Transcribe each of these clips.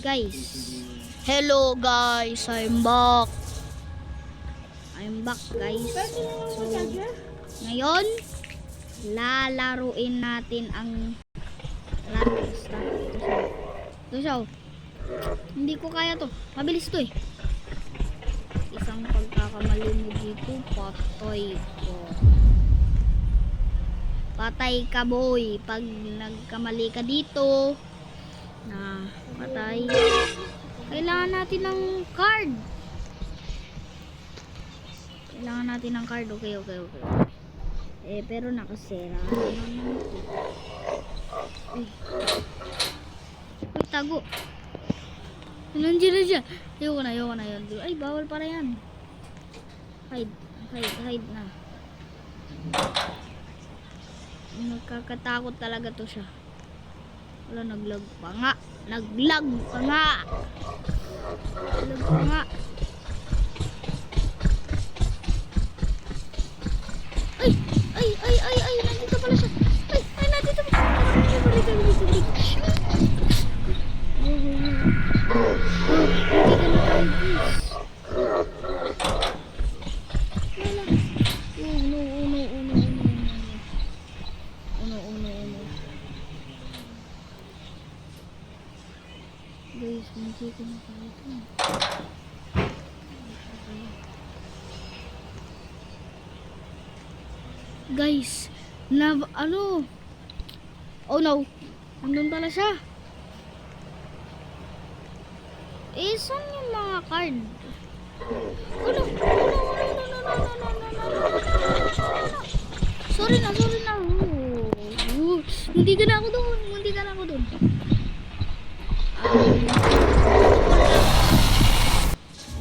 Guys, hello guys, I'm back guys. So, ngayon lalaruin natin ang Landasta. Ito siya. Hindi ko kaya to, mabilis to eh. Isang pagkakamali mo dito, patay ka boy. Pag nagkamali ka dito na patay, kailangan natin ng card. Okay. Pero nakasera ay, tago. Nandiyan na siya. Ayoko na yun. Ay, bawal para yan. Hide na. Nagkakatakot talaga to siya. Wala, naglag pa nga. Ay, nandito pala siya. Ay, nandito pala. Balik. Guys, hindi ko na tayo ito. Guys, oh no, nandun pala siya. Saan yung mga card? Oh no. Sorry na. Hindi ka na ako doon.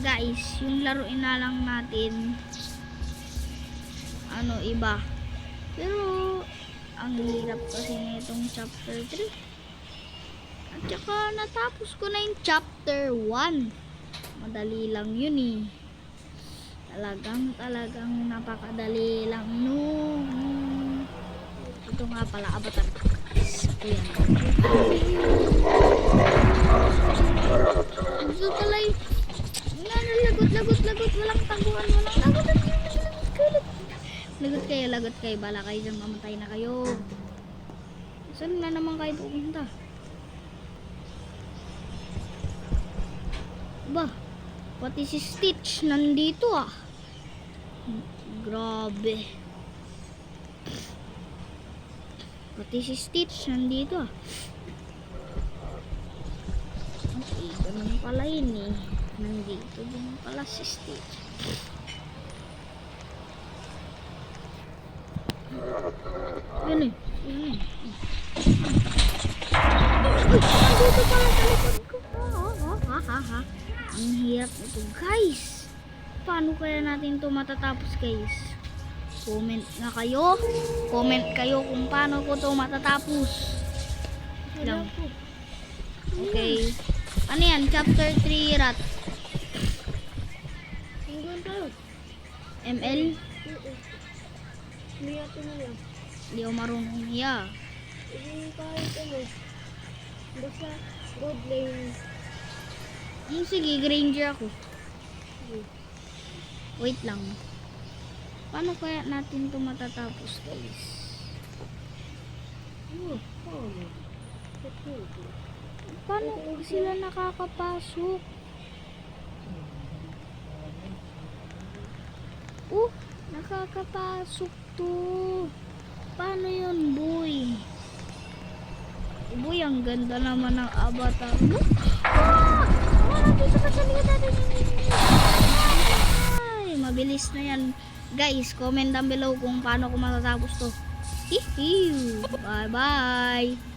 Guys, yung laruin na lang natin iba. Pero ang hirap kasi nitong chapter 3. At saka natapos ko na yung chapter 1. Madali lang yun eh. Talagang napakadali lang Ito nga pala, avatar. Ayan. Gusto pala yung lagot. Walang taguan. Lagot kayo. Bala kayo dyan, mamatay na kayo. Saan na naman kayo pupunta? Ba, pati si Stitch nandito ah. Grabe. Pati si Stitch nandito ah. Okay, ganun pala yun eh. Nandito din pala si Stitch. Yun eh. Nandito pala sa likod ko. Ang hirap ito guys. Paano kaya natin ito matatapos guys? Comment kayo kung paano ko ito matatapos lang. Okay, ano yan? Chapter 3 rat ML. Hindi ako marunong hiya. Basta gold lane. Sige, Granger ako. Wait lang. Paano kaya natin ito matatapos guys? Paano sila nakakapasok? Nakakapasok to. Paano yun boy? Boy, ang ganda naman ng avatar mo. Nandito pa sa likod natin. Ay, mabilis na yan. Guys, comment down below kung paano ko matatapos to. Bye bye.